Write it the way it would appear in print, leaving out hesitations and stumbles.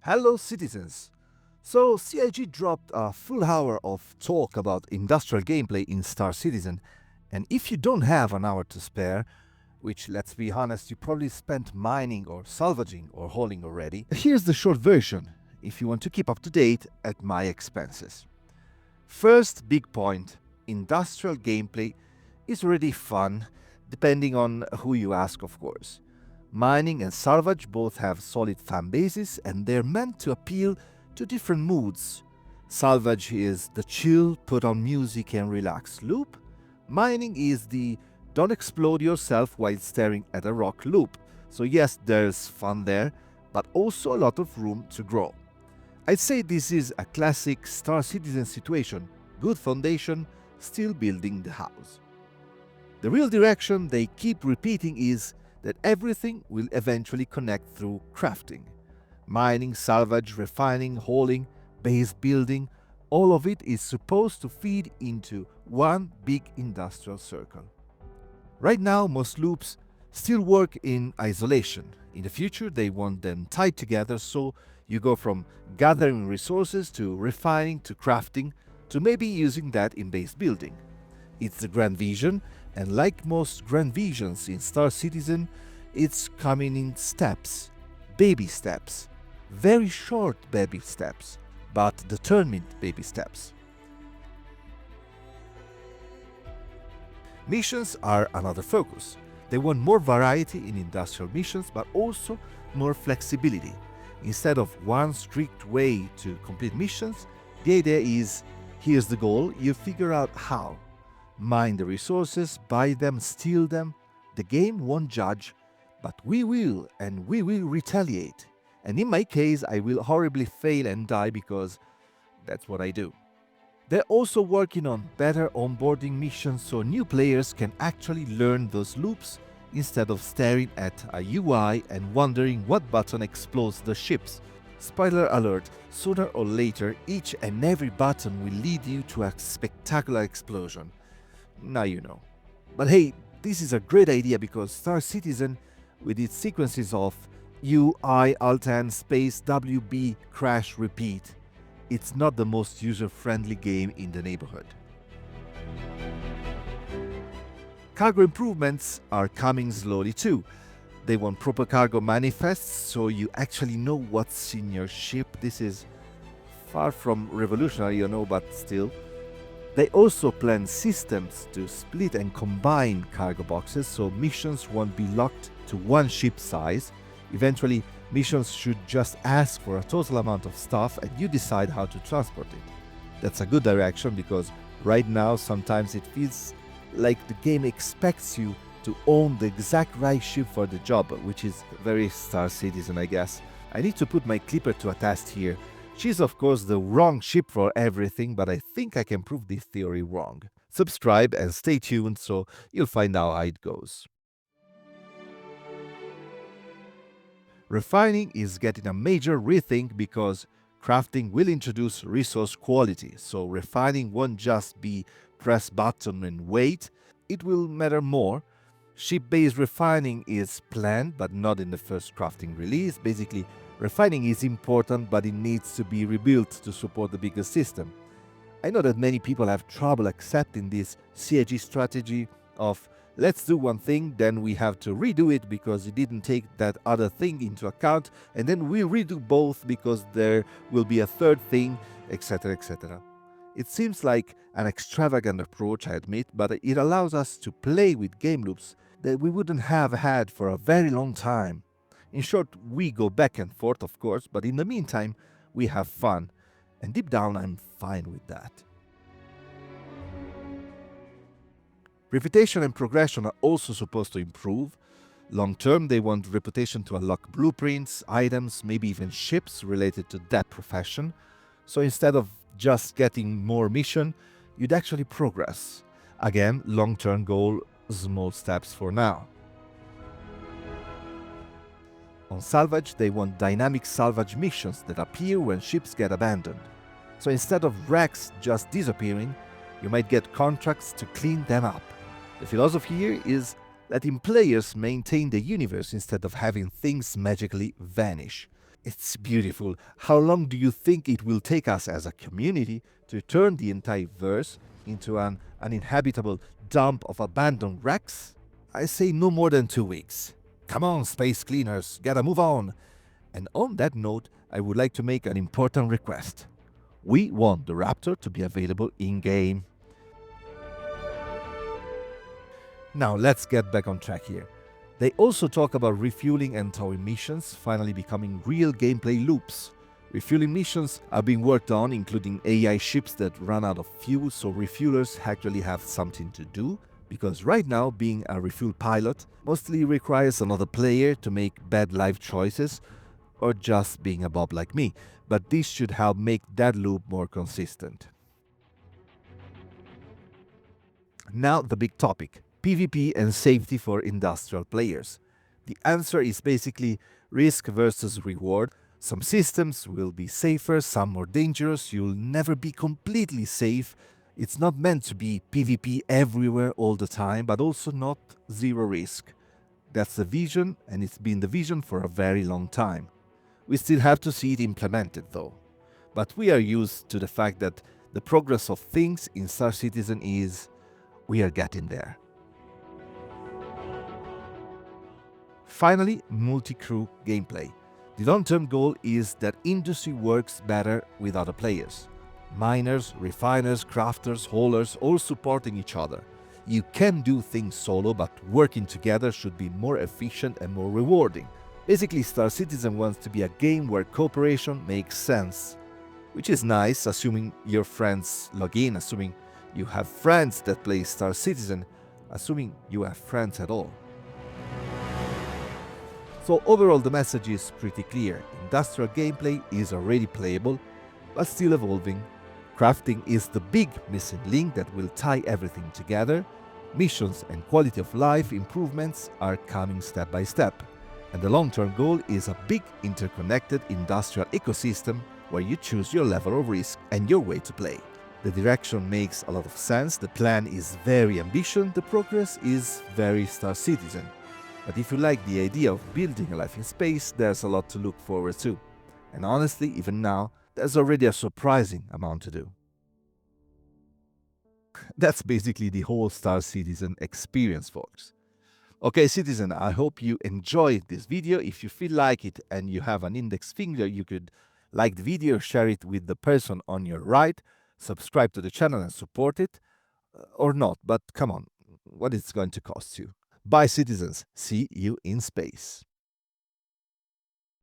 Hello, citizens! So, CIG dropped a full hour of talk about industrial gameplay in Starcitizen, and if you don't have an hour to spare, which let's be honest, you probably spent mining or salvaging or hauling already, here's the short version if you want to keep up to date at my expenses. First big point, industrial gameplay is really fun, depending on who you ask, of course. Mining and salvage both have solid fan bases and they're meant to appeal to different moods. Salvage is the chill, put on music and relax loop. Mining is the don't explode yourself while staring at a rock loop. So, yes, there's fun there, but also a lot of room to grow. I'd say this is a classic Star Citizen situation, good foundation, still building the house. The real direction they keep repeating is that everything will eventually connect through crafting. Mining, salvage, refining, hauling, base building, all of it is supposed to feed into one big industrial circle. Right now, most loops still work in isolation. In the future, they want them tied together so you go from gathering resources to refining to crafting to maybe using that in base building. It's the grand vision, and like most grand visions in Star Citizen, it's coming in steps, baby steps, very short baby steps, but determined baby steps. Missions are another focus. They want more variety in industrial missions, but also more flexibility. Instead of one strict way to complete missions, the idea is here's the goal, you figure out how. Mine the resources, buy them, steal them. The game won't judge, but we will, and we will retaliate. And in my case, I will horribly fail and die because that's what I do. They're also working on better onboarding missions so new players can actually learn those loops instead of staring at a UI and wondering what button explodes the ships. Spoiler alert, sooner or later, each and every button will lead you to a spectacular explosion. Now you know. But hey, this is a great idea because Star Citizen, with its sequences of UI, Alt-N, space, WB, crash, repeat, it's not the most user-friendly game in the neighborhood. Cargo improvements are coming slowly too. They want proper cargo manifests so you actually know what's in your ship. This is far from revolutionary, but still. They also plan systems to split and combine cargo boxes so missions won't be locked to one ship size. Eventually, missions should just ask for a total amount of stuff and you decide how to transport it. That's a good direction because right now sometimes it feels like the game expects you to own the exact right ship for the job, which is very Star Citizen, I guess. I need to put my Clipper to a test here. She's of course the wrong ship for everything, but I think I can prove this theory wrong. Subscribe and stay tuned so you'll find out how it goes. Refining is getting a major rethink because crafting will introduce resource quality, so refining won't just be press button and wait, it will matter more. Ship-based refining is planned but not in the first crafting release. Basically, refining is important but it needs to be rebuilt to support the bigger system. I know that many people have trouble accepting this CIG strategy of let's do one thing, then we have to redo it because it didn't take that other thing into account, and then we redo both because there will be a third thing, etc. etc. It seems like an extravagant approach, I admit, but it allows us to play with game loops that we wouldn't have had for a very long time. In short, we go back and forth, of course, but in the meantime, we have fun, and deep down, I'm fine with that. Reputation and progression are also supposed to improve. Long term, they want reputation to unlock blueprints, items, maybe even ships related to that profession. So instead of just getting more mission, you'd actually progress. Again, long-term goal, small steps for now. On salvage, they want dynamic salvage missions that appear when ships get abandoned. So instead of wrecks just disappearing, you might get contracts to clean them up. The philosophy here is letting players maintain the universe instead of having things magically vanish. It's beautiful. How long do you think it will take us as a community to turn the entire verse into an uninhabitable dump of abandoned wrecks? I say no more than 2 weeks. Come on, space cleaners, gotta move on. And on that note, I would like to make an important request. We want the Raptor to be available in game. Now let's get back on track here. They also talk about refueling and towing missions finally becoming real gameplay loops. Refueling missions are being worked on, including AI ships that run out of fuel, so refuelers actually have something to do, because right now being a refuel pilot mostly requires another player to make bad life choices, or just being a bob like me, but this should help make that loop more consistent. Now the big topic, PvP and safety for industrial players. The answer is basically risk versus reward. Some systems will be safer, some more dangerous, you'll never be completely safe. It's not meant to be PvP everywhere all the time, but also not zero risk. That's the vision, and it's been the vision for a very long time. We still have to see it implemented though. But we are used to the fact that the progress of things in Starcitizen is we are getting there. Finally, multi-crew gameplay. The long-term goal is that industry works better with other players. Miners, refiners, crafters, haulers, all supporting each other. You can do things solo, but working together should be more efficient and more rewarding. Basically, Starcitizen wants to be a game where cooperation makes sense. Which is nice, assuming your friends log in, assuming you have friends that play Starcitizen, assuming you have friends at all. So overall the message is pretty clear. Industrial gameplay is already playable, but still evolving. Crafting is the big missing link that will tie everything together. Missions and quality of life improvements are coming step by step. And the long-term goal is a big interconnected industrial ecosystem where you choose your level of risk and your way to play. The direction makes a lot of sense, the plan is very ambitious, the progress is very Starcitizen. But if you like the idea of building a life in space, there's a lot to look forward to. And honestly, even now, there's already a surprising amount to do. That's basically the whole Starcitizen experience, folks. Okay, citizen, I hope you enjoyed this video. If you feel like it and you have an index finger, you could like the video, share it with the person on your right, subscribe to the channel and support it, or not, but come on, what is it going to cost you? Bye, citizens. See you in space.